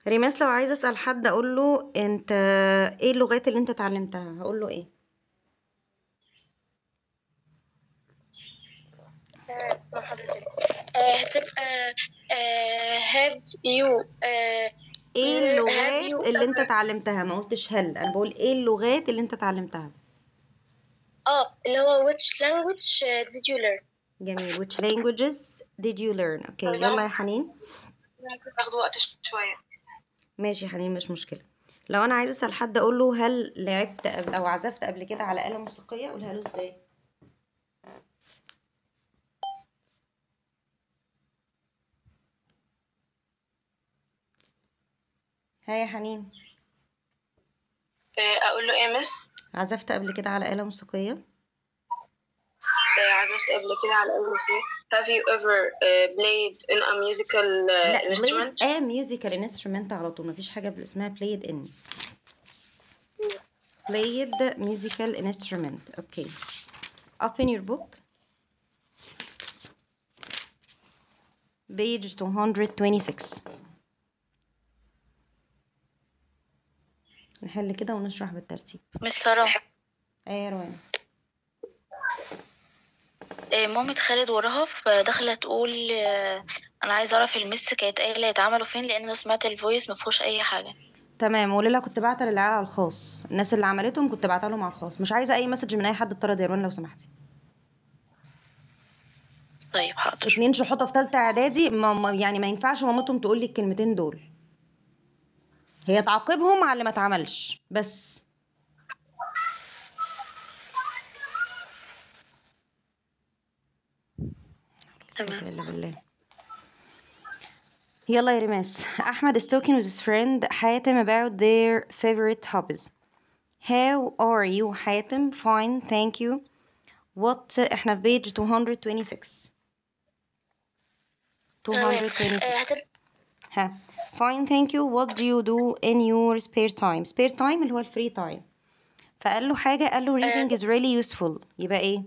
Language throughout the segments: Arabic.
ريماس، لو عايزة أسأل حد أقول له أنت إيه اللغات اللي أنت اتعلمتها، هقول له إيه؟ مع حضرتك هتبقى have you إيه have you اللغات اللي أنت ever اتعلمتها؟ ما قلتش هل، أنا بقول إيه اللغات اللي أنت اتعلمتها. اللي هو which language did you learn. جميل. which languages did you learn؟ أوكي يلا يا حنين. ممكن تاخدوا وقت شوية. ماشي يا حنين، مش مشكلة. لو أنا عايزة أسأل حد أقول له هل لعبت أو عزفت قبل كده على آلة موسيقية، أقولها له إزاي؟ ها يا حنين، أقول له إيه مس؟ عزفت قبل كده على آلة موسيقية؟ عزفت قبل كده على الموسيقى. Have you ever played in a musical لا instrument? played a musical instrument على طول، مفيش حاجة اسمها played in. played musical instrument. okay, open your book page 226. نحل كده ونشرح بالترتيب. مس سارة، ايه يا روان؟ مامة خالد وراها فداخلة تقول أنا عايزة أعرف المس كانت قايلة يتعملوا فين، لأن أنا سمعت الفويس مفيهوش أي حاجة. تمام. وليلى كنت بعتها للعيال على الخاص، الناس اللي عملتهم كنت بعتها لهم على الخاص، مش عايزه اي مسج من اي حد اضطرد يا روان لو سمحتي. طيب حاضر. 2 شحوطه في ثالثه اعدادي، يعني ما ينفعش مامتهم تقول لي الكلمتين دول، هي تعاقبهم على اللي ما اتعملش بس. تمام. لا بالله. يلا يا ريماس. أحمد is talking with his friend حاتم about their favorite hobbies. How are you حاتم؟ Fine, thank you. What احنا في page 226. 226. ها. Fine, thank you. What do you do in your spare time؟ spare time اللي هو الفري تايم. فقال له حاجة، قال له reading is really useful. يبقى ايه؟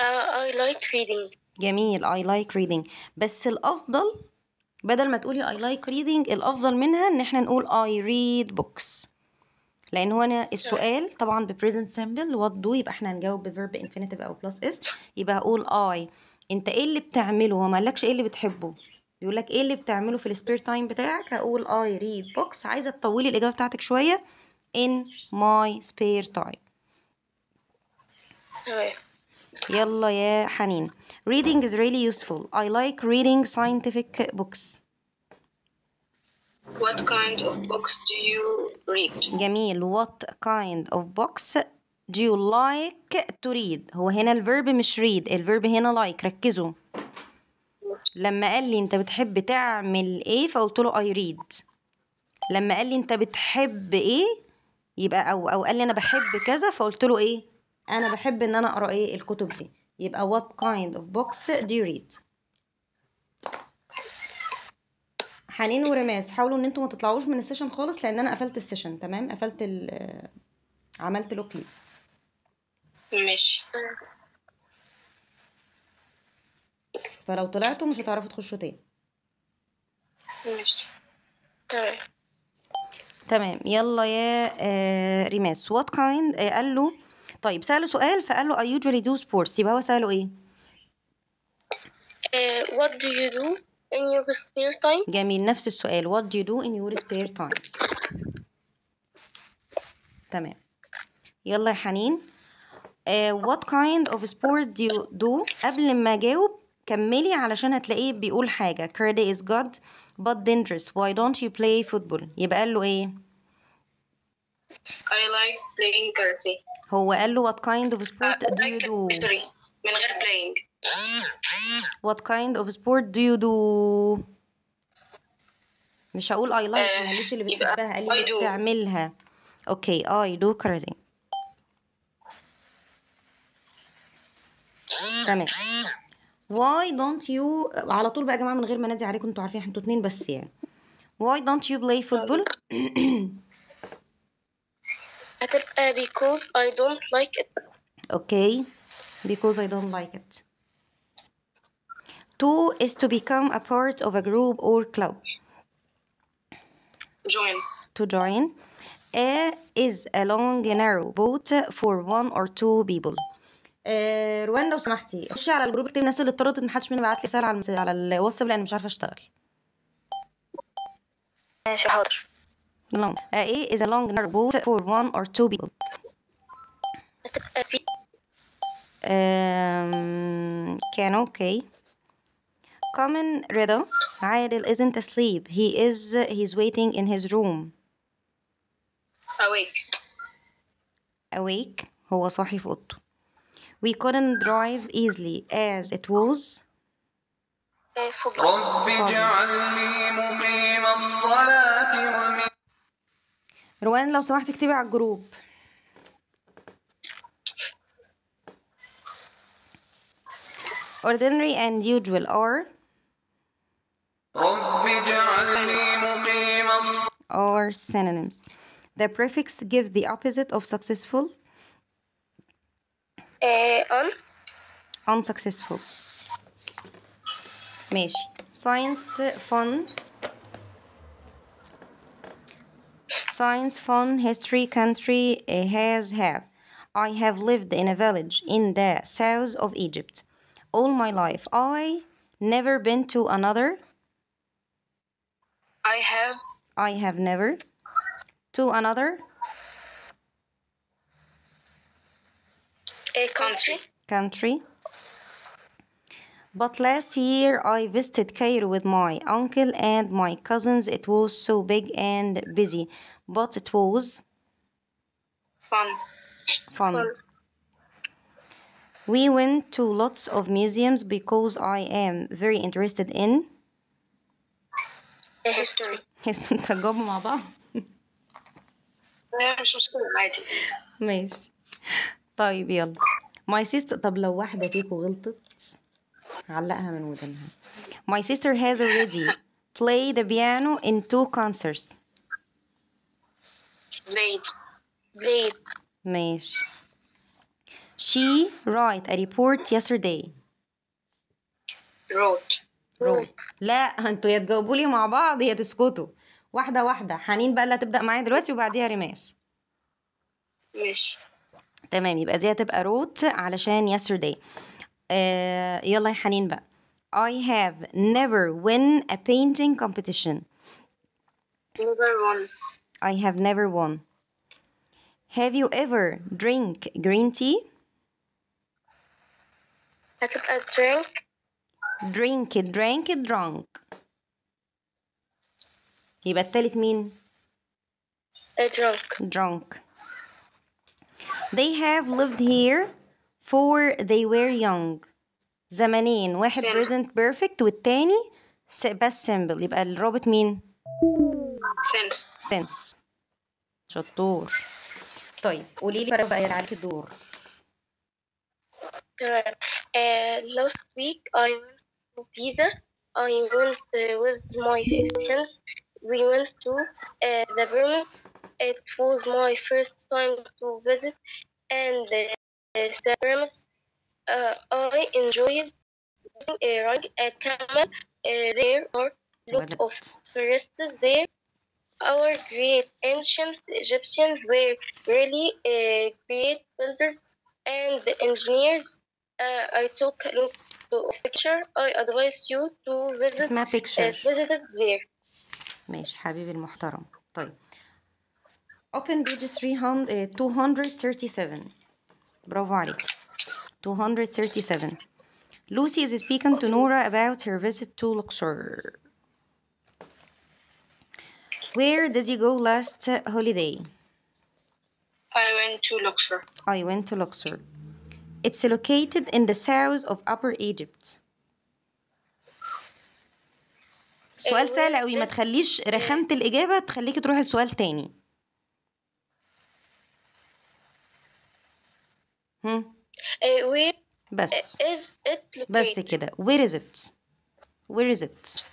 I like reading. جميل. I like reading. بس الأفضل بدل ما تقولي I like reading، الأفضل منها إن احنا نقول I read books. لأن هو أنا السؤال طبعا ب present simple what do، يبقى احنا هنجاوب ب verb infinitive أو plus s. يبقى هقول I. أنت إيه اللي بتعمله؟ هو ما قالكش إيه اللي بتحبه، بيقولك إيه اللي بتعمله في السبير تايم بتاعك. هقول I read books. عايزة تطولي الإجابة بتاعتك شوية. in my spare time. تمام. يلا يا حنين. reading is really useful. I like reading scientific books. What kind of books do you read? جميل. what kind of books do you like to read؟ هو هنا الفيرب مش read، الفيرب هنا like. ركزوا. لما قال لي انت بتحب تعمل ايه فقلت له I read. لما قال لي انت بتحب ايه يبقى او قال لي انا بحب كذا فقلت له ايه؟ انا بحب ان انا اقرا ايه الكتب دي. يبقى what kind of books do you read؟ حنين ورماس، حاولوا ان انتوا ما تطلعوش من السيشن خالص، لان انا قفلت السيشن. تمام، قفلت عملت لوك ليه. ماشي. فلو طلعتوا مش هتعرفوا تخشوا تاني. ماشي. تمام. تمام. يلا يا ريماس. what kind قال له، طيب سأله سؤال فقال له I usually do sports، يبقى هو سأله ايه؟ What do you do in your spare time? جميل، نفس السؤال what do you do in your spare time. تمام. يلا يا حنين. what kind of sport do you do؟ قبل ما اجاوب كملي علشان هتلاقيه بيقول حاجة karate is good but dangerous why don't you play football؟ يبقى قال له ايه؟ I like playing karate. هو قال له what kind of sport do you do؟ sorry من غير playing. what kind of sport do you do؟ مش هقول I like، ما قاليش اللي بتحبها، قال لي اللي بتعملها. اوكي I do karate. تمام. why don't you، على طول بقى يا جماعه من غير ما انادي عليكم، انتوا عارفين انتوا اتنين بس يعني. why don't you play football؟ هتبقى because I don't like it. okay because I don't like it. to is to become a part of a group or club. join. To join. A is a long narrow boat for one or two people. روان لو سمحتي خشي على الجروب اكتبي الناس اللي اضطرت ان محدش منهم بعت لي رساله على الواتساب لان مش عارفه اشتغل. ماشي حاضر. long. A is a long narrow boat for one or two people. هتبقى في Can okay. Common Rida. عادل isn't asleep. He's waiting in his room. Awake. Awake. هو صاحي في أوضته. We couldn't drive easily as it was. رب اجعلني مقيم الصلاة ومن روان لو سمحت اكتبي على الجروب. Ordinary and usual are. رب اجعلني مقيم الصلاة Are synonyms. The prefix gives the opposite of successful. on. Unsuccessful. ماشي. Science fun. Science fun. History country has have. I have lived in a village in the south of Egypt all my life. I never been to another. I have never to another country. But last year I visited Cairo with my uncle and my cousins. It was so big and busy, but it was fun. We went to lots of museums because I am very interested in history. تجاوبوا مع بعض. مش مشكلة عادي. ماشي. طيب يلا. My sister. طب لو واحدة فيكم غلطت علقها من ودنها. My sister has already played the piano in 2 concerts. Played. ماشي. She wrote a report yesterday. wrote. لا انتوا يا تجاوبوا لي مع بعض يا تسكتوا. واحدة واحدة. حنين بقى اللي هتبدأ معايا دلوقتي وبعديها ريماس. ماشي. تمام يبقى دي هتبقى wrote علشان yesterday. يلا يا حنين بقى. I have never won a painting competition. I have never won. Have you ever drink green tea? هتبقى drunk. يبقى التالت مين؟ drunk. They have lived here for they were young. زمانين واحد present perfect والتاني بس simple. يبقى الرابط مين؟ since. شطور. طيب قولي لي بقى يا عليك الدور. تمام. Last week I went to Pisa. I went with my friends. We went to the pyramids. It was my first time to visit, and the pyramids. I enjoyed riding a camel. There are lot of tourists there. Our great ancient Egyptians were really great builders and engineers. I took a look of picture. I advise you to visit it there. ماشي حبيبي المحترم. طيب open page 237. برافو عليك. 237. Lucy is speaking to Nora about her visit to Luxor. Where did you go last holiday? I went to Luxor. It's located in the south of Upper Egypt. سؤال سهل قوي ما تخليش رخامة الإجابة تخليكي تروحي لسؤال تاني. Where بس is it located? بس كده. Where is it?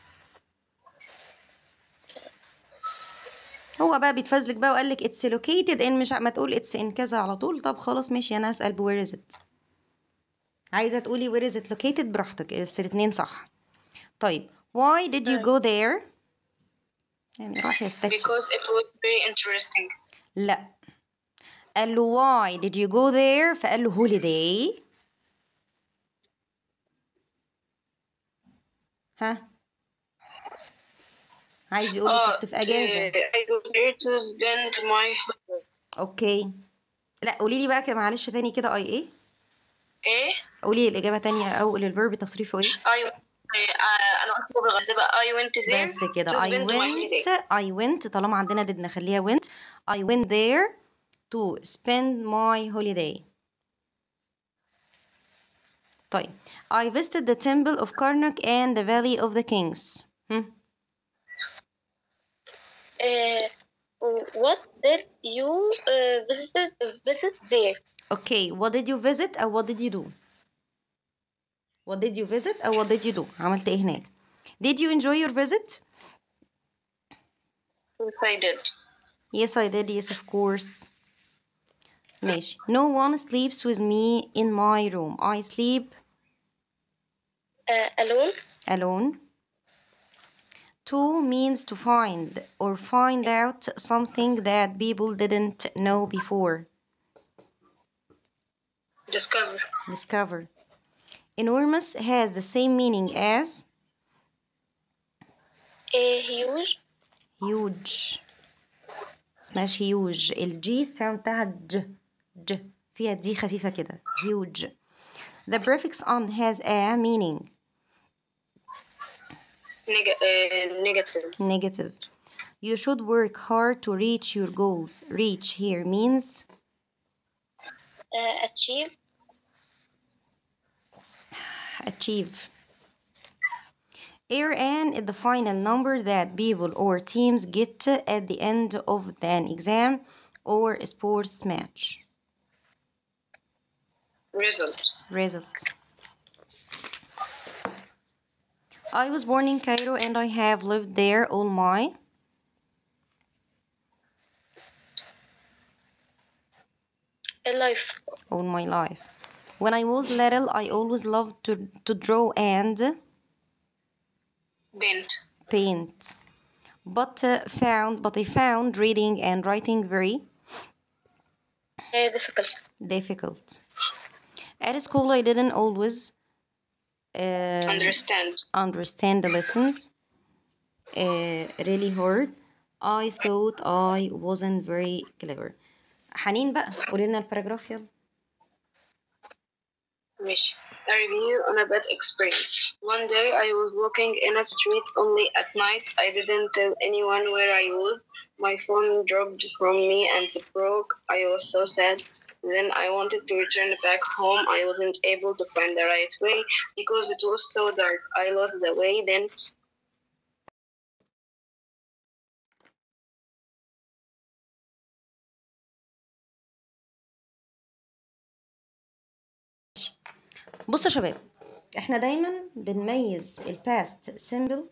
هو بقى بيتفزلك بقى وقال لك it's located in مش ما تقول it's in كذا على طول. طب خلاص ماشي أنا هسأل where is it. عايزة تقولي where is it located براحتك بس الاتنين صح. طيب why did you go there؟ يعني راح يستكشف. Because it was very interesting. لا، قال له why did you go there، فقال له holiday. ها، عايز يقول له كنت في اجازه. I was there to spend my holiday. اوكي، لا قولي لي بقى كده معلش تاني كده ايه ايه؟ قولي لي الاجابه تانية او للفيرب تصريفه ايه. انا قلت بقى هتبقى I went there بس كده to I spend my holiday. went طالما عندنا did نخليها went. I went there to spend my holiday. طيب I visited the temple of Karnak and the valley of the kings. What did you visit there? Okay, what did you visit أو what did you do؟ What did you visit أو what did you do؟ عملت إيه هناك؟ Did you enjoy your visit؟ Yes, I did. Yes, I did. Yes, of course. ماشي. No one sleeps with me in my room. I sleep Alone. alone. To means to find or find out something that people didn't know before. Discover. Enormous has the same meaning as Huge. huge. اسمهاش huge. الجي ساوند بتاعها ج فيها دي خفيفة كده. huge. The prefix on has a meaning negative. You should work hard to reach your goals. Reach here means achieve. An is the final number that people or teams get at the end of an exam or a sports match. Result. I was born in Cairo and I have lived there all my life. When I was little, I always loved to draw and paint. But I found reading and writing very difficult. At school, I didn't always understand the lessons really hard. I thought I wasn't very clever. حنين بقى قولي لنا الباراجراف يلا. ماشي. A review on a bad experience. One day I was walking in a street only at night. I didn't tell anyone where I was. My phone dropped from me and broke. I was so sad. Then I wanted to return back home. I wasn't able to find the right way because it was so dark. I lost the way. Then بصوا يا شباب، احنا دايما بنميز الباست سيمبل.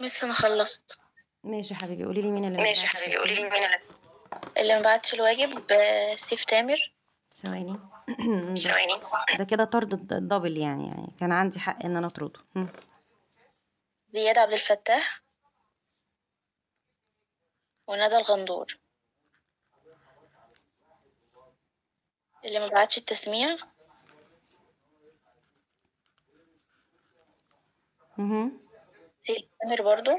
بس انا خلصت. ماشي يا حبيبي، قولي لي مين اللي اللي مبعتش الواجب سيف تامر. ثواني. ده كده طرد الدبل يعني كان عندي حق ان انا اطرده. زياد عبد الفتاح وندى الغندور. اللي ما بعتش التسميع سيف تامر برضو.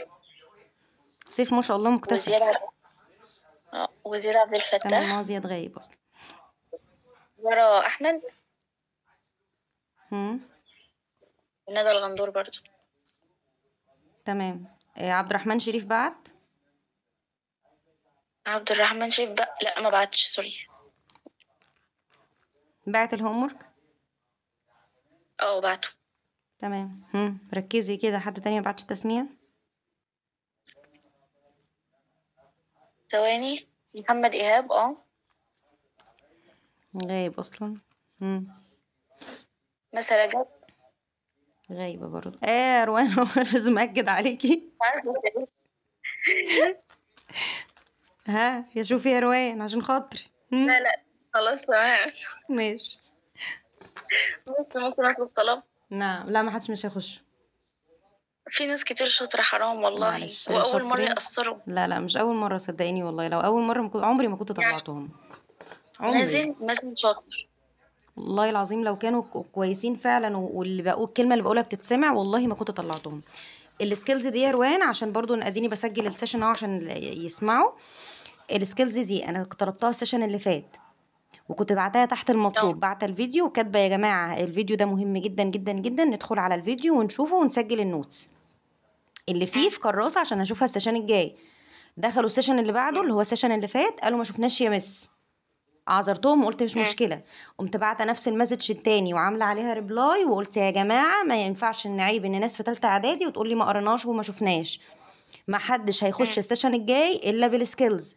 سيف ما شاء الله مكتسب. وزياد عبد الفتاح. تمام، ما زياد غايب اصلا. زهرة احمد. وندى الغندور برضو. تمام. عبد الرحمن شريف بعت. عبد الرحمن شريف بقى لا ما بعتش، سوري. بعت الهوم ورك. بعته. تمام. ركزي كده، حد تاني ما بعتش تسميع. ثواني. محمد ايهاب غايب اصلا. مثلا رجب غايبه برضه. روان لازم اكد عليكي. ها يا شوفي يا روان عشان خاطري. لا خلاص تمام. ماشي. ممكن اطلب طلب. نعم. لا ما حدش مش هيخش. في ناس كتير شاطرة، حرام والله، معلش وأول مرة شاطرين. يأثروا. لا مش اول مره صدقيني والله، لو اول مره عمري ما كنت يعني طلعتهم. عمري. مازن شاطر. والله العظيم لو كانوا كويسين فعلا واللي بقول الكلمه اللي بقولها بتتسمع، والله ما كنت طلعتهم. السكيلز دي يا روان، عشان برضو اديني بسجل السيشن اهو عشان يسمعوا. السكيلز دي انا طلبتها السيشن اللي فات، وكنت بعتها تحت المطلوب، بعت الفيديو وكاتبه يا جماعه الفيديو ده مهم جدا جدا جدا، ندخل على الفيديو ونشوفه ونسجل النوتس اللي فيه في كراسه عشان اشوفها السيشن الجاي. دخلوا السيشن اللي بعده اللي هو السيشن اللي فات، قالوا ما شفناش يا مس. عذرتهم وقلت مش مشكله. قمت بعت نفس المسج التاني وعامله عليها ريبلاي وقلت يا جماعه ما ينفعش ان عيب ان ناس في ثالثه اعدادي وتقول لي ما قريناش وما شفناش. ما حدش هيخش السيشن الجاي الا بالسكيلز،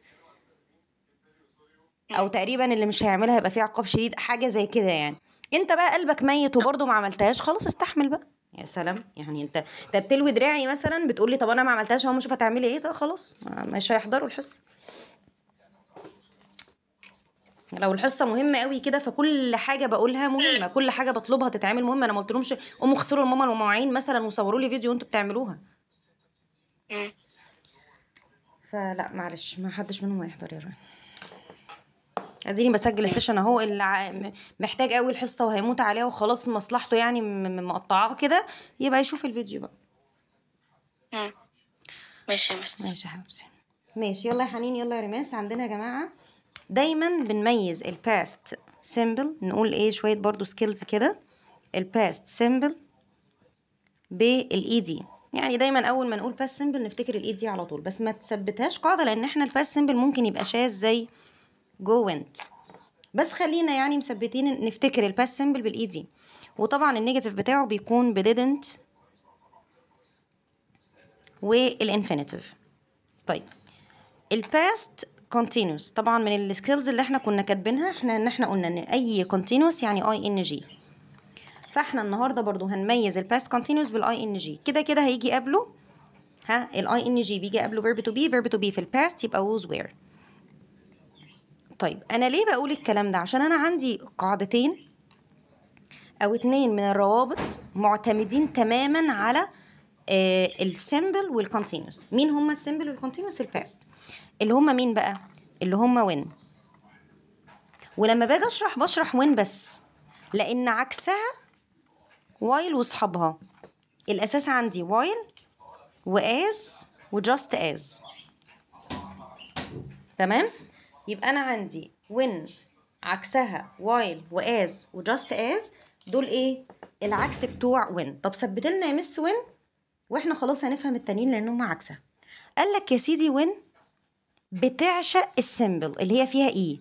او تقريبا اللي مش هيعملها هيبقى فيه عقاب شديد، حاجه زي كده يعني. انت بقى قلبك ميت وبرضه ما عملتهاش، خلاص استحمل بقى. يا سلام، يعني انت بتلوي دراعي مثلا بتقول لي طب انا ما عملتهاش اهو، شوف هتعملي ايه. طب خلاص مش هيحضروا الحصه. لو الحصه مهمه قوي كده فكل حاجه بقولها مهمه، كل حاجه بطلبها تتعمل مهمه. انا ما قلتلهمش قوموا اغسلوا لماما المواعين مثلا وصوروا لي فيديو وانتوا بتعملوها. فلا معلش ما حدش منهم هيحضر يا رنا. اديني بسجل السيشن اهو، اللي محتاج قوي الحصه وهيموت عليها وخلاص مصلحته يعني مقطعاه كده، يبقى يشوف الفيديو بقى. ماشي يا مس. ماشي يا حبيبتي. ماشي يلا يا حنين، يلا يا رماس. عندنا يا جماعه دايما بنميز الباست سيمبل، نقول ايه شويه برضو سكيلز كده. الباست سيمبل بالاي دي، يعني دايما اول ما نقول باست سيمبل نفتكر الاي دي على طول، بس ما تثبتهاش قاعده لان احنا الباست سيمبل ممكن يبقى شاذ زي جو وينت، بس خلينا يعني مثبتين نفتكر الباست سيمبل بالاي دي. وطبعا النيجاتيف بتاعه بيكون بديدنت والانفينيتيف. طيب الباست continuous طبعا من السكيلز اللي احنا كنا كاتبينها ان احنا قلنا ان اي continuous يعني اي ان جي، فاحنا النهارده برضو هنميز الباست continuous بالاي ان جي. كده كده هيجي قبله الاي ان جي بيجي قبله verb to be، verb to be في الباست يبقى was were. طيب انا ليه بقول الكلام ده؟ عشان انا عندي قاعدتين او 2 من الروابط معتمدين تماما على السيمبل والكونتينوس. مين هما السيمبل والكونتينوس؟ الباست. اللي هما مين بقى؟ اللي هما وين. ولما باجي بشرح وين بس، لان عكسها وايل واصحابها. الاساس عندي وايل واز وجاست از. تمام؟ يبقى انا عندي وين عكسها وايل واز وجاست از، دول ايه؟ العكس بتوع وين. طب ثبت لنا يا مس وين واحنا خلاص هنفهم التانيين لان هم عكسها. قال لك يا سيدي وين بتعشق السيمبل اللي هي فيها اي،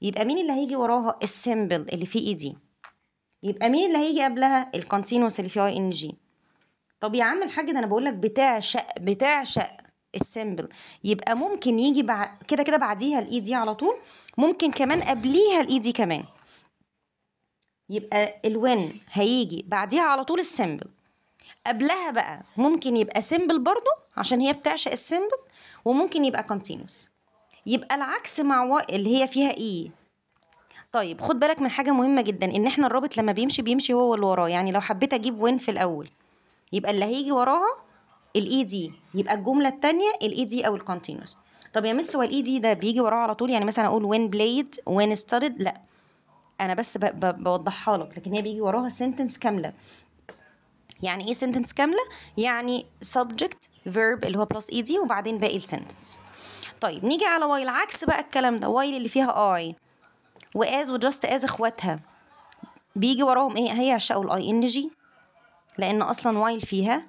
يبقى مين اللي هيجي وراها؟ السيمبل اللي فيه اي دي. يبقى مين اللي هيجي قبلها؟ الكونتينوس اللي فيه اي ان جي. طب يا عم الحاج ده انا بقول لك بتعشق السيمبل، يبقى ممكن يجي كده كده بعديها الاي دي على طول، ممكن كمان قبليها الاي دي كمان. يبقى الوين هيجي بعديها على طول السيمبل، قبلها بقى ممكن يبقى سيمبل برضو عشان هي بتعشق السيمبل، وممكن يبقى continuous. يبقى العكس مع اللي هي فيها اي. طيب خد بالك من حاجه مهمه جدا، ان احنا الرابط لما بيمشي هو اللي وراه. يعني لو حبيت اجيب وين في الاول يبقى اللي هيجي وراها الاي دي، يبقى الجمله الثانيه الاي دي او الكونتينوس. طب يا مس هو الاي دي ده بيجي وراه على طول؟ يعني مثلا اقول وين بلايد وين ستارد؟ لا انا بس بوضحها لك، لكن هي بيجي وراها سنتنس كامله. يعني ايه سنتنس كامله؟ يعني subject verb اللي هو بلس اي دي وبعدين باقي السنتنس. طيب نيجي على وايل، عكس بقى الكلام ده. وايل اللي فيها اي واز وجاست از اخواتها، بيجي وراهم ايه؟ هيعشقوا الاي ان جي لان اصلا وايل فيها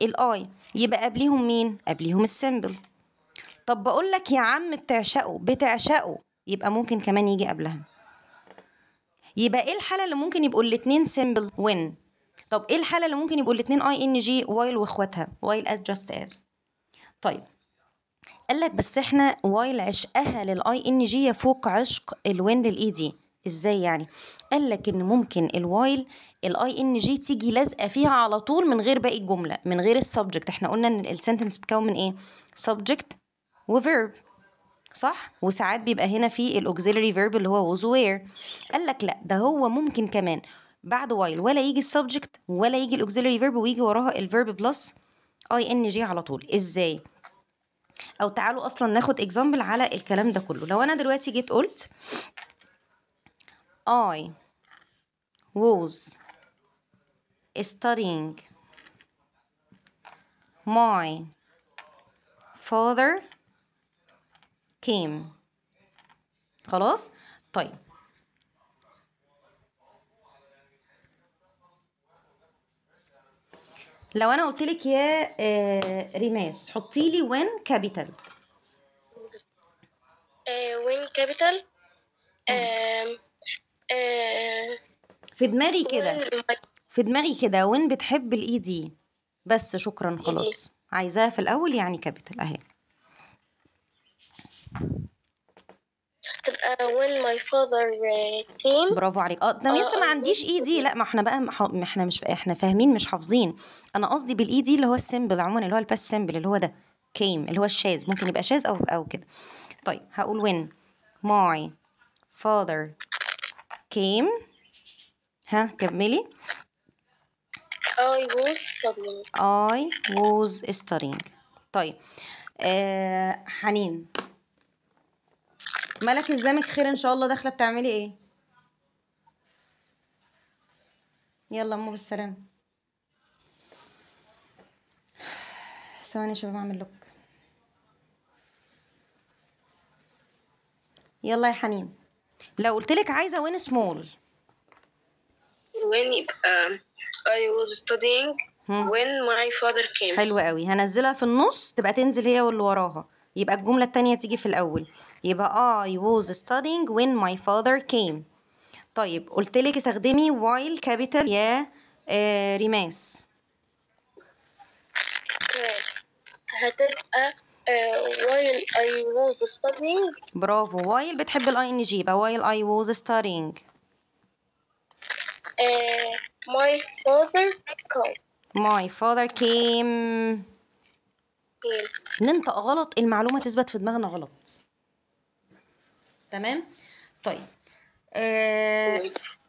الاي، يبقى قبليهم مين؟ قبليهم السيمبل. طب بقول لك يا عم بتعشقوا، يبقى ممكن كمان يجي قبلها. يبقى ايه الحاله اللي ممكن يبقوا الاثنين سيمبل؟ وين. طب ايه الحاله اللي ممكن يبقوا الاثنين اي ان جي؟ وايل واخواتها، وايل از جاست از. طيب قال لك بس احنا وايل عشقها للاي ان جي يفوق عشق الوين للاي دي. ازاي يعني؟ قال لك ان ممكن الوايل الاي ان جي تيجي لازقه فيها على طول من غير باقي الجمله، من غير السبجكت. احنا قلنا ان السنتنس بتكون من ايه؟ سبجكت وفيرب، صح؟ وساعات بيبقى هنا في الاوكسيلري فيرب اللي هو was were. قال لك لا، ده هو ممكن كمان بعد وايل ولا يجي السبجكت ولا يجي الاوكسيلري فيرب ويجي وراها الفيرب بلس ing على طول. ازاي؟ او تعالوا اصلا ناخد اكزامبل على الكلام ده كله. لو انا دلوقتي جيت قلت I was studying my father came. خلاص. طيب لو انا قلت لك يا ريماس حطي لي when capital. when capital في دماغي كده when في دماغي كده when بتحب الاي دي بس. شكرا خلاص. عايزاها في الاول يعني كابيتال اهي. تبقى when my father came. برافو عليك. ده لسه ما عنديش اي دي. لا ما احنا بقى ما احنا مش احنا فاهمين مش حافظين. انا قصدي بالاي دي اللي هو السيمبل عموما اللي هو الباس سيمبل اللي هو ده came اللي هو الشاذ. ممكن يبقى شاذ او كده. طيب هقول when my father came. ها كملي. I was studying. I was studying. طيب حنين ملك الزامك خير ان شاء الله. داخله بتعملي ايه؟ يلا امه بالسلامه. ثواني يا شباب اعمل لوك. يلا يا حنين. لو قلت لك عايزه وين سمول. when يبقى I was studying when my father came. حلو قوي. هنزلها في النص تبقى تنزل هي واللي وراها. يبقى الجمله التانية تيجي في الاول. يبقى I was studying when my father came. طيب قلت لك استخدمي while capital يا ريماس. هتبقى while I was studying. برافو. while بتحب الاي ان جي يبقى while I was studying. my father came. my father came. ننطق غلط المعلومة تثبت في دماغنا غلط. تمام. طيب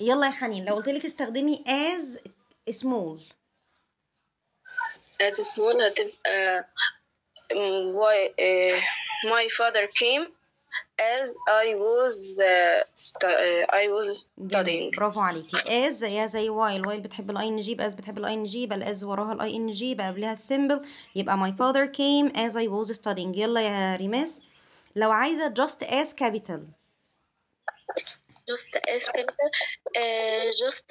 يلا يا حنين لو قلت لك استخدمي as small. as small هتبقى my father came as I was studying. برافو عليكي. as زيها زي while. while بتحب الاي ان جي يبقى as بتحب الاي ان جي يبقى الاز وراها الاي ان جي يبقى قبلها السيمبل يبقى my father came as I was studying. يلا يا ريماس لو عايزة just as capital. just as capital just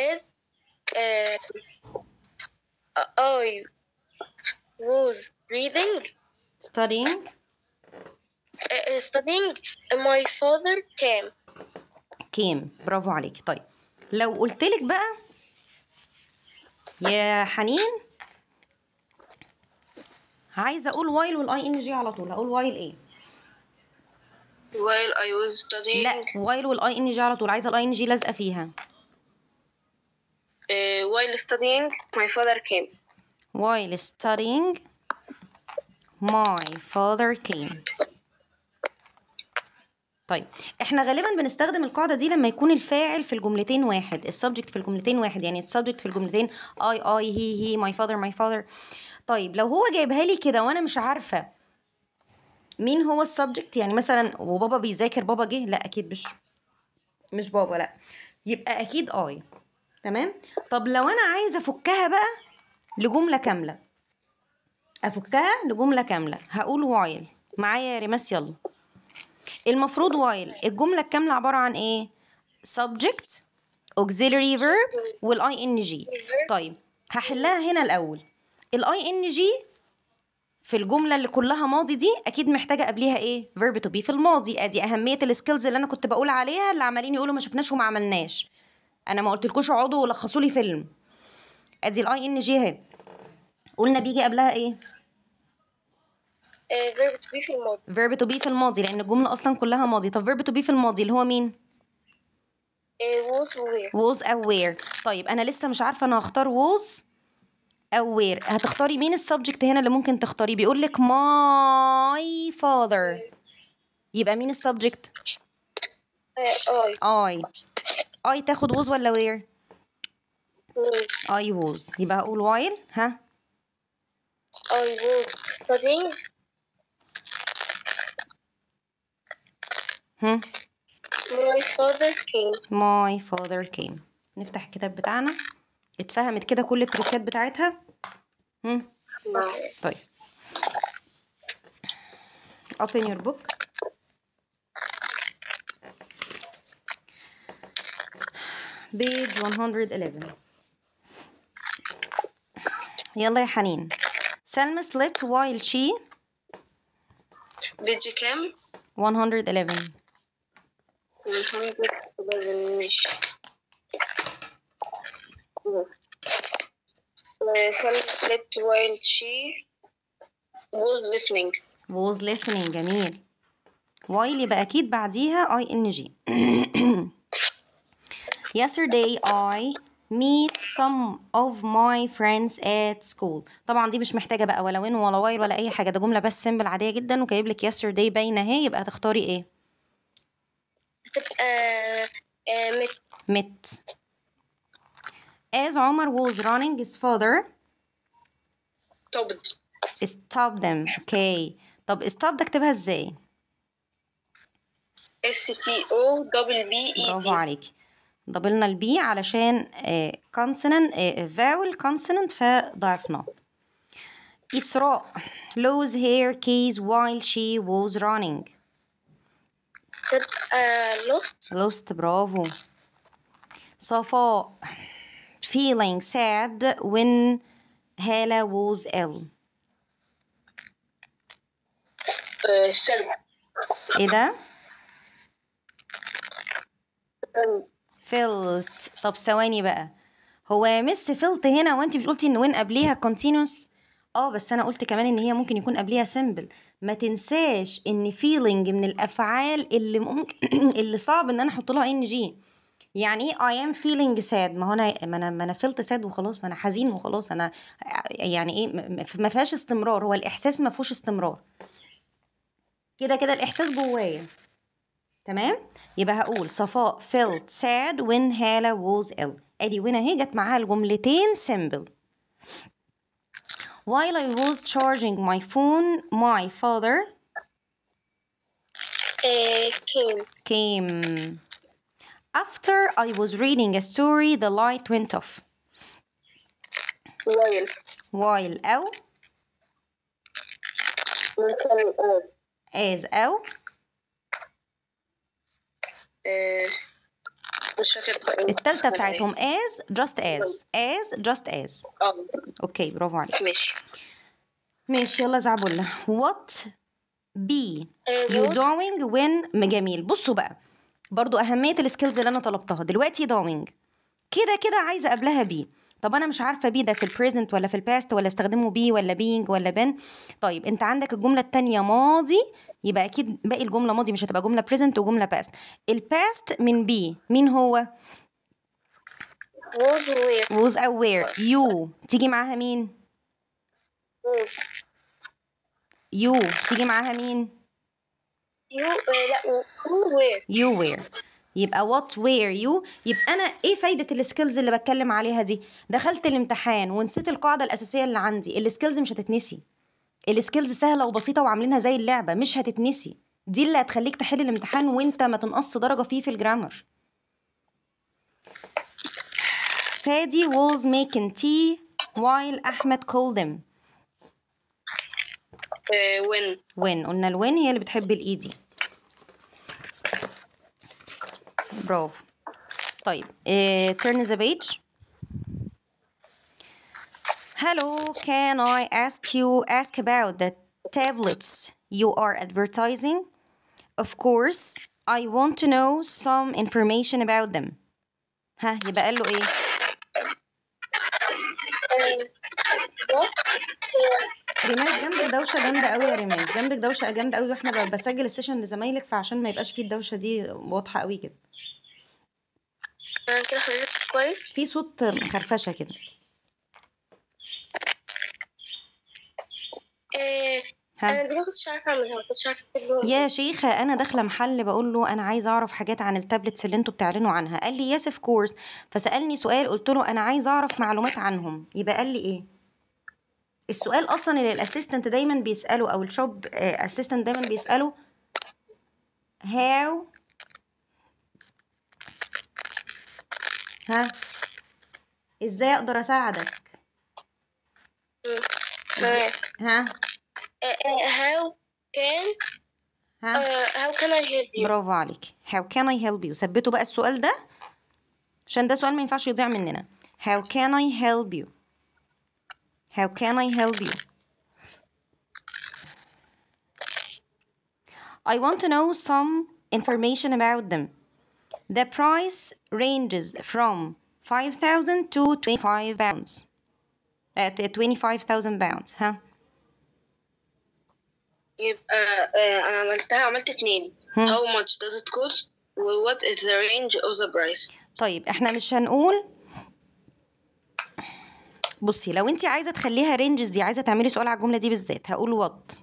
as I was reading studying. studying my father came. برافو عليكي. طيب لو قلت لك بقى يا حنين عايزه اقول while والاي ان جي على طول. هقول while ايه؟ while I was studying. لا while والاي ان جي على طول. عايزه الاي ان جي لازقه فيها. while studying my father came. while studying my father came. طيب احنا غالبا بنستخدم القاعده دي لما يكون الفاعل في الجملتين واحد، السبجكت في الجملتين واحد. يعني السبجكت في الجملتين I he my father. طيب لو هو جايبها لي كده وانا مش عارفه مين هو السبجكت، يعني مثلا وبابا بيذاكر بابا جه، لا اكيد مش بابا، لا يبقى اكيد I. تمام. طب لو انا عايزه افكها بقى لجمله كامله، هقول while. معايا يا ريماس؟ يلا. المفروض while الجمله الكامله عباره عن ايه؟ subject auxiliary verb والاي ان جي. طيب هحلها هنا الاول. الاي ان جي في الجمله اللي كلها ماضي دي اكيد محتاجه قبليها ايه؟ verb to be في الماضي. ادي اهميه السكيلز اللي انا كنت بقول عليها اللي عمالين يقولوا ما شفناش وما عملناش. انا ما قلتلكوش اقعدوا ولخصوا لي فيلم. ادي الاي ان جي اهي. قلنا بيجي قبلها ايه؟ verb to be في الماضي. verb to be في الماضي لان الجمله اصلا كلها ماضي. طب verb to be في الماضي اللي هو مين؟ was aware. طيب انا لسه مش عارفه انا هختار was aware. هتختاري مين السبجكت هنا اللي ممكن تختاريه؟ بيقول لك my father. يبقى مين السبجكت؟ I تاخد was ولا where؟ I was. يبقى هقول while I was studying. هم. My father came. My father came. نفتح الكتاب بتاعنا. اتفهمت كده كل التريكات بتاعتها؟ هم. طيب open your book. page 111. يلا يا حنين. سلمى slept while she بيجي كام؟ 111. 111 ماشي. Sally slept while she was listening. was listening. جميل. while يبقى أكيد بعديها ing. Yesterday I meet some of my friends at school. طبعا دي مش محتاجة بقى ولا وين ولا وايل ولا أي حاجة، ده جملة بس سيمبل عادية جدا وجايب لك yesterday باينة اهي، يبقى هتختاري ايه؟ هتبقى met. As Omar was running his father stopped them. Okay. طب stop ده اكتبها ازاي؟ STOBBED. برافو عليكي. ضبلنا البي علشان consonant vowel consonant فضعفناه. إسراء lose her keys while she was running. تبقى lost. برافو. صفاء feeling sad when هالة was ill. ايه ده؟ felt. طب ثواني بقى، هو مس felt هنا وانت مش قلتي ان وين قبليها continuous؟ بس انا قلت كمان ان هي ممكن يكون قبليها simple. ما تنساش ان feeling من الافعال اللي ممكن اللي صعب ان انا احط لها ing. يعني ايه I am feeling sad؟ ما هو انا felt sad وخلاص، ما انا حزين وخلاص، انا يعني ايه ما فيهاش استمرار، هو الاحساس ما فيهوش استمرار، كده الاحساس جوايا. تمام. يبقى هقول صفاء felt sad when هالة was ill. ادي وين اهي جت معاها الجملتين simple. While I was charging my phone my father came. After I was reading a story the light went off. while أو as أو التالتة بتاعتهم as just as. اوكي برافو عليك. ماشي يلا زعبولة. what be you doing when. جميل. بصوا بقى برضو أهمية السكيلز اللي أنا طلبتها دلوقتي. doing كده عايزة قبلها be. طب أنا مش عارفة be ده في البريزنت ولا في الباست ولا استخدمه be ولا being ولا been. طيب أنت عندك الجملة التانية ماضي، يبقى أكيد باقي الجملة ماضي، مش هتبقى جملة present وجملة past. الباست من be مين هو؟ was أو were. you تيجي معاها مين؟ you تيجي معاها مين؟ you were. يبقى what were you. يبقى أنا إيه فايدة السكيلز اللي بتكلم عليها دي؟ دخلت الامتحان ونسيت القاعدة الأساسية اللي عندي. السكيلز مش هتتنسي، السكيلز سهلة وبسيطة وعاملينها زي اللعبة، مش هتتنسي. دي اللي هتخليك تحل الامتحان وانت ما تنقص درجة فيه في الجرامر. فادي was making tea while أحمد called him. when قلنا الوين هي اللي بتحب الإيدي. برافو. طيب turn the page. Hello, can I ask about the tablets you are advertising? Of course, I want to know some information about them. ها يبقى قال له ايه؟ ريماز جنبك دوشه جامده قوي يا ريماز، جنبك دوشه جامده قوي، واحنا بسجل السيشن لزمايلك فعشان ما يبقاش فيه الدوشه دي واضحه قوي كده. كده حضرتك كويس؟ في صوت خرفشه كده. انا دي ما كنتش عارفه اعملها، ما كنتش عارفه اكتب يا شيخه انا داخله محل بقول له انا عايزه اعرف حاجات عن التابلتس اللي انتوا بتعلنوا عنها، قال لي يس اوف كورس. فسالني سؤال قلت له انا عايزه اعرف معلومات عنهم، يبقى قال لي ايه؟ السؤال اصلا اللي الاسيستنت دايما بيساله او الشوب اسيستنت دايما بيساله how ها ازاي اقدر اساعدك تمام. ها how can ها how can I help you؟ برافو عليك. how can I help you. ثبتوا بقى السؤال ده عشان ده سؤال ما ينفعش يضيع مننا. how can I help you. how can I help you. I want to know some information about them. The price ranges from 5,000 to 25 pounds. 25,000 pounds. ها يبقى أنا عملت 2. How much does it cost? What is the range of the price? طيب احنا مش هنقول. بصي لو انت عايزه تخليها رينجز دي، عايزه تعملي سؤال على الجمله دي بالذات، هقول what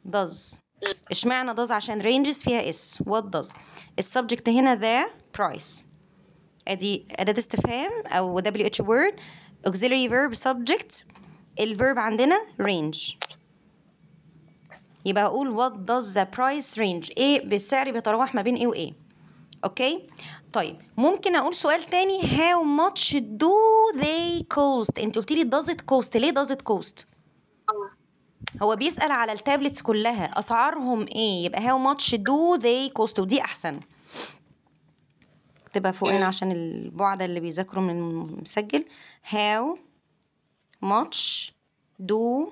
does. اشمعنى does؟ عشان ranges فيها اس. what does. السبجكت هنا the price. ادي اداه استفهام او WH word. auxiliary verb subject. الverb عندنا range. يبقى هقول what does the price range. ايه بالسعر بيتراوح ما بين ايه وايه. اوكي طيب ممكن اقول سؤال تاني. how much do they cost. انت قلتي لي does it cost. ليه does it cost؟ هو بيسأل على التابلتس كلها اسعارهم ايه، يبقى how much do they cost ودي احسن تبقى فوقنا عشان البعد اللي بيذاكروا من المسجل. how much do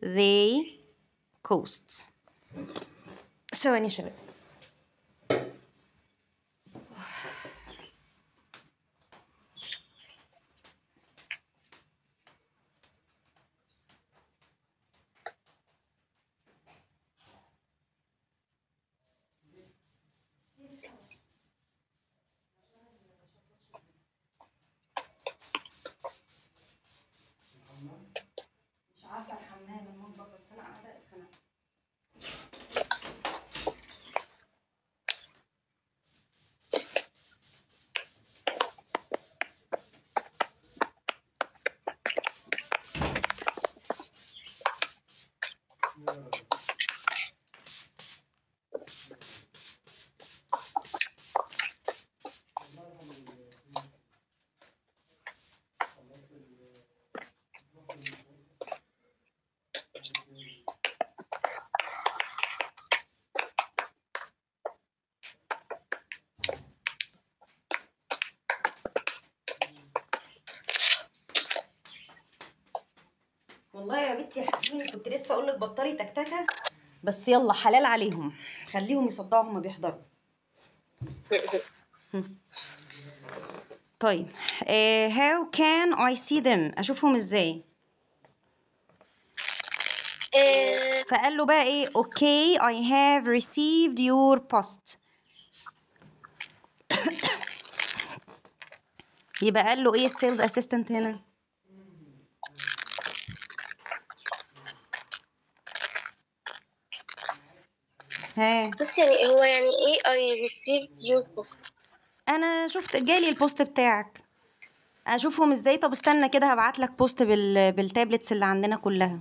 they cost. ثواني يا شباب. مش عارفه الحمام المطبخ بس انا قاعده اتخنقت. والله يا بنتي يا حبيبي كنت لسه اقول لك بطلي تكتكه، بس يلا حلال عليهم خليهم يصدعوا هما بيحضروا. طيب how can I see them. اشوفهم ازاي؟ فقال له بقى ايه okay I have received your post. يبقى قال له ايه السيلز اسيستنت هنا؟ ها بس يعني هو يعني ايه I received your post؟ انا شفت جالي البوست بتاعك. اشوفهم ازاي؟ طب استنى كده هبعت لك بوست بالتابلتس اللي عندنا كلها.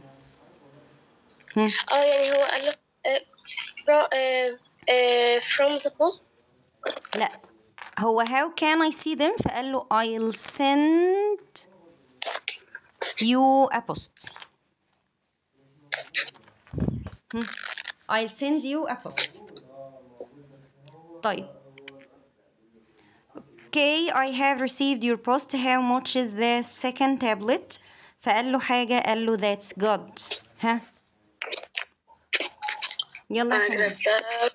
يعني هو قال له from the post. لا هو how can I see them فقال له I'll send you a post. I'll send you a post. طيب okay I have received your post. how much is the second tablet. فقال له حاجة قال له that's good. ها يلا أنا يا حبيبي. كتبتها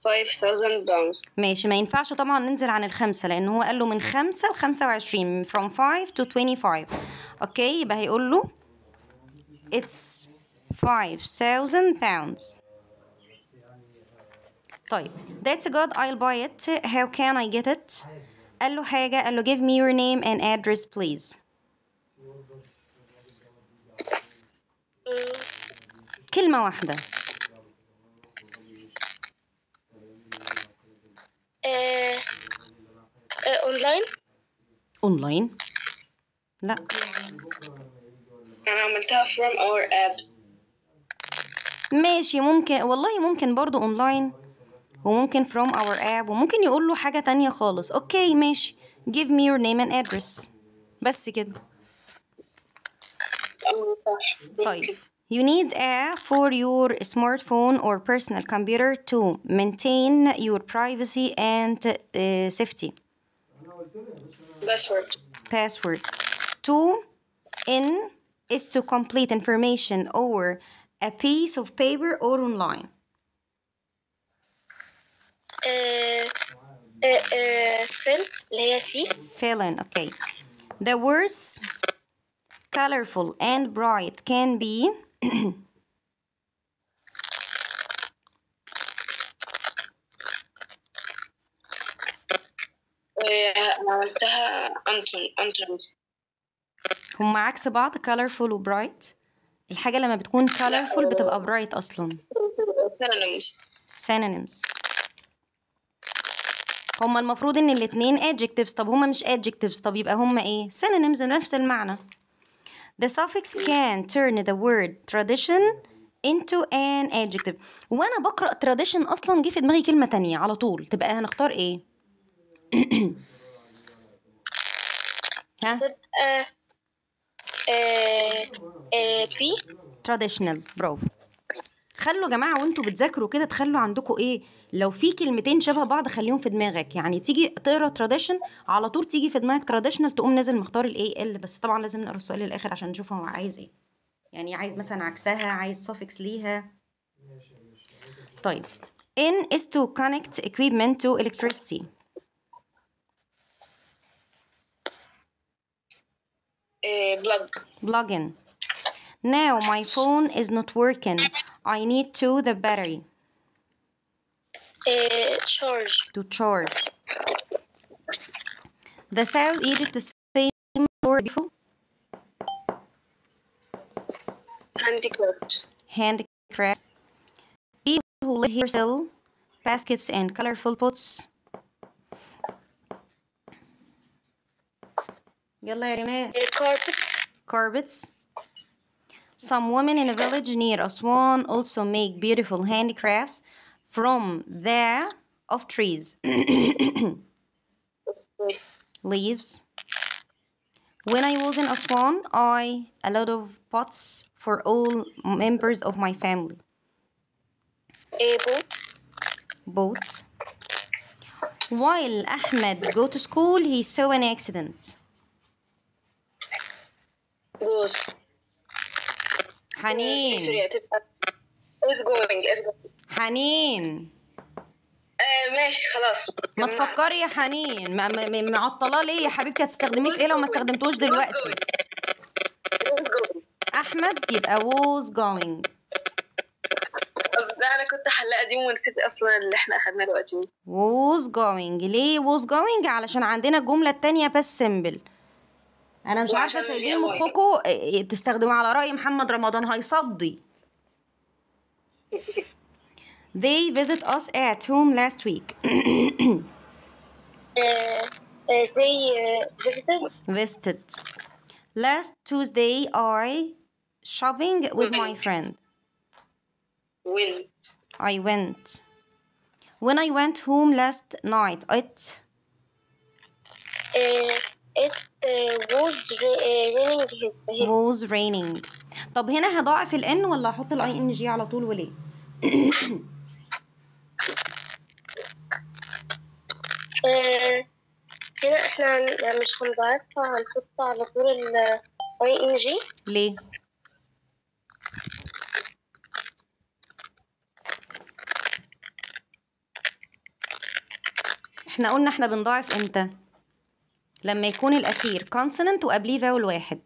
5,000 pounds. ماشي ما ينفعش طبعا ننزل عن الخمسة لأن هو قال له من 5 ل25 from 5 to 25. اوكي يبقى هيقول له it's 5,000 pounds. طيب that's good I'll buy it. how can I get it. قال له حاجة قال له give me your name and address please. كلمة واحدة. اونلاين. اونلاين لا أنا عملتها from our app. ماشي، ممكن والله، ممكن برضو اونلاين، وممكن from our app، وممكن يقول له حاجة تانية خالص. اوكي ماشي. give me your name and address، بس كده. صح. طيب you need a for your smartphone or personal computer to maintain your privacy and safety. Password. To in is to complete information or a piece of paper or online. fill اللي هي C. Fill in. Okay. The words colorful and bright can be أنا عملتها antonyms. هم عكس بعض colorful و bright. الحاجة لما بتكون colorful بتبقى bright أصلا. synonyms. هما المفروض إن الاتنين adjectives، طب هما مش adjectives، طب يبقى هما إيه؟ synonyms نفس المعنى. The suffix can turn the word tradition into an adjective. وأنا بقرأ tradition أصلا جه في دماغي كلمة تانية على طول، تبقى هنختار إيه؟ ها؟ تبقى B. traditional. برافو. خلوا يا جماعة وانتوا بتذاكروا كده تخلوا عندكم ايه، لو في كلمتين شبه بعض خليهم في دماغك، يعني تيجي تقرا tradition على طول تيجي في دماغك traditional، تقوم نازل مختار الايه ال. بس طبعا لازم نقرا السؤال للاخر عشان نشوف هو عايز ايه، يعني عايز مثلا عكسها، عايز suffix ليها. طيب in is to connect equipment to electricity. plug in. Now my phone is not working, I need to the battery. charge. To charge. The South Egypt is famous for beautiful handicraft. People who live here sell baskets and colorful pots. يلا يا ريمان. Carpets. Some women in a village near Aswan also make beautiful handicrafts from the of trees. Leaves. When I was in Aswan, a lot of pots for all members of my family. Boat. While Ahmed go to school, he saw an accident. حنين. حنين. ماشي خلاص. ما تفكري يا حنين، معطلاه ليه يا حبيبتي؟ هتستخدميه في ايه لو ما استخدمتوش دلوقتي؟ احمد يبقى was going. لا انا كنت حلاقه دي ونسيت اصلا اللي احنا اخدناه دلوقتي. was going. ليه was going؟ علشان عندنا الجمله التانية بس simple. انا مش عارفه سايبين مخكم تستخدموا على راي محمد رمضان هيصدي. They visit us at home last week. they visited. Last Tuesday I shopping with my friend. I went. When I went home last night it was raining. طب هنا هضاعف الان ولا احط الاي ان جي على طول وليه؟ هنا احنا مش هنضاعفها، هنحط على طول الاي ان جي. ليه؟ احنا قلنا احنا بنضاعف امتى؟ لما يكون الاخير consonant وقبليه vowel واحد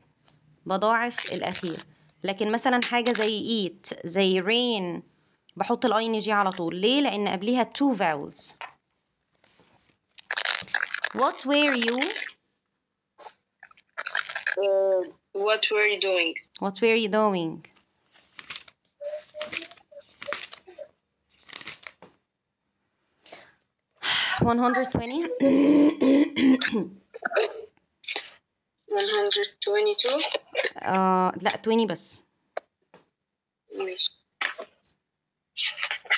بضاعف الاخير. لكن مثلا حاجه زي eat زي rain بحط الاي ان جي على طول. ليه؟ لان قبليها two vowels. What were you? What were you doing? What were you doing? $120. 122. لا 20 بس. ماشي.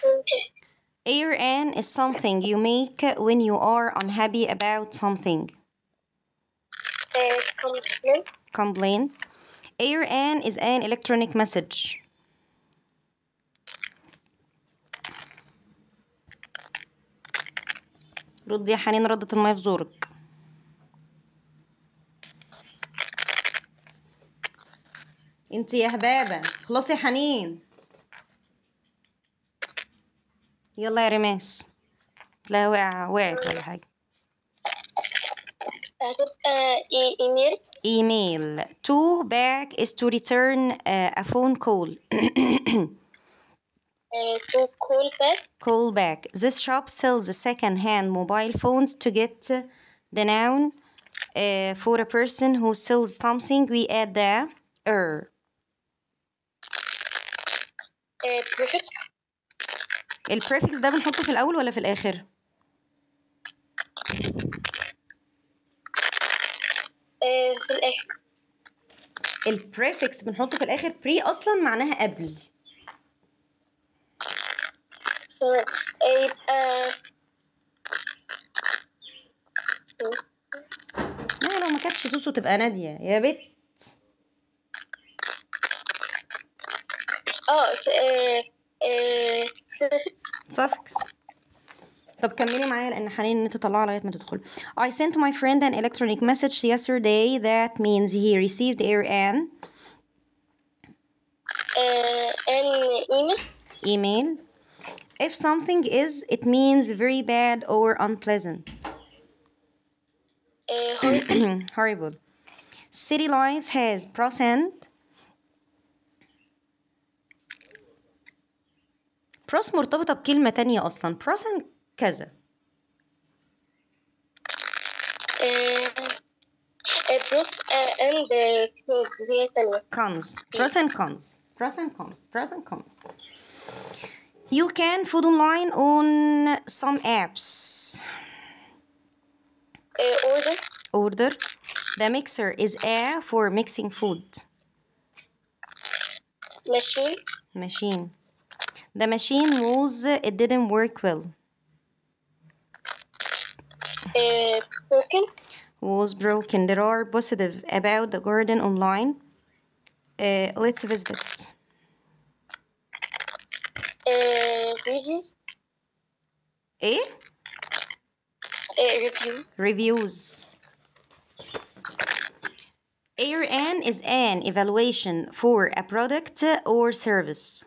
Okay. An is something you make when you are unhappy about something. Complaint. Complain. An is an electronic message. رد يا حنين، ردت الماء في زورك. انت يا هبابة خلاص يا حنين. يلا يا رماس، تلاقيها وقعت ولا حاجة. هتبقى إيميل. Email. To back is to return a phone call. To call back. Call back. This shop sells second-hand mobile phones. To get the noun for a person who sells something, we add the Prefix. البريفكس ده بنحطه في الأول ولا في الآخر؟ في الآخر. البريفكس بنحطه في الآخر. بري أصلا معناها قبل. يبقى لا لو ما كانتش سوسو تبقى نادية يا بت. suffix. طب كملي معايا لأن حنين إن تطلعها لغاية ما تدخل. I sent my friend an electronic message yesterday. That means he received an email. If something is, it means very bad or unpleasant. Horrible. City life has pros and pros مرتبطة بكلمة تانية أصلا. pros and كذا. pros and cons زي التانية. cons. pros and cons. pros and cons. pros and cons. You can food online on some apps. Order. The mixer is a for mixing food. Machine. The machine it didn't work well. Was broken. There are positive about the garden online. Let's visit it. Reviews. إيه؟ Reviews. An is an evaluation for a product or service.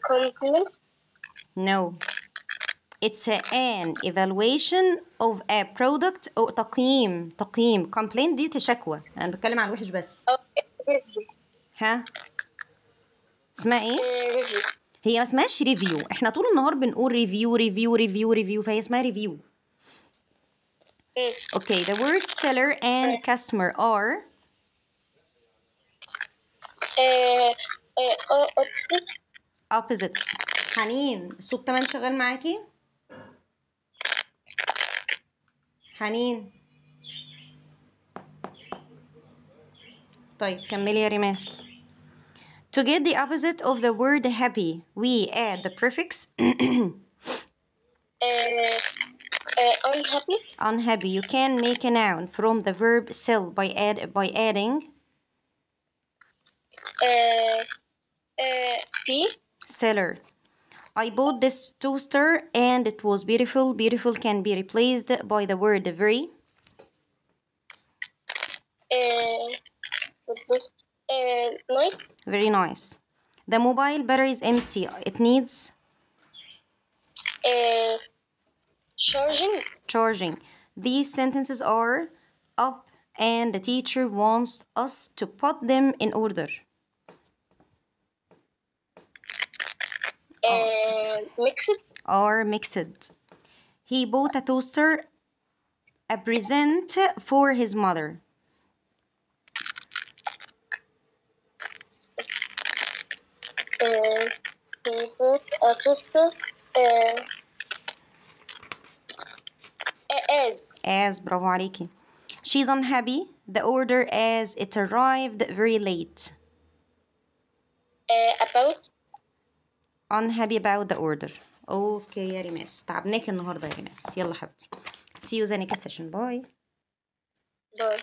Compliment. No. It's an evaluation of a product أو تقييم. complaint دي تشكوى. أنا بتكلم عن وحش بس. ها؟ اسمها إيه؟ هي ما اسمهاش ريفيو. احنا طول النهار بنقول ريفيو فهي اسمها ريفيو. Okay, the words seller and customer are opposites. حنين الصوت كمان شغال معاكي؟ حنين. طيب كملي يا ريماس. To get the opposite of the word happy, we add the prefix unhappy. Unhappy. You can make a noun from the verb sell by adding P. Seller. I bought this toaster and it was beautiful. Beautiful can be replaced by the word very. Nice. Very nice. The mobile battery is empty. It needs charging. These sentences are up and the teacher wants us to put them in order. Mixed. He bought a toaster, a present for his mother. He bought a toaster As. برافو عليكي. She's unhappy the order as it arrived very late. About. unhappy about the order. اوكي يا ريماس، تعبناك النهارده يا ريماس. يلا حبيبتي. see you the next session. باي. Bye.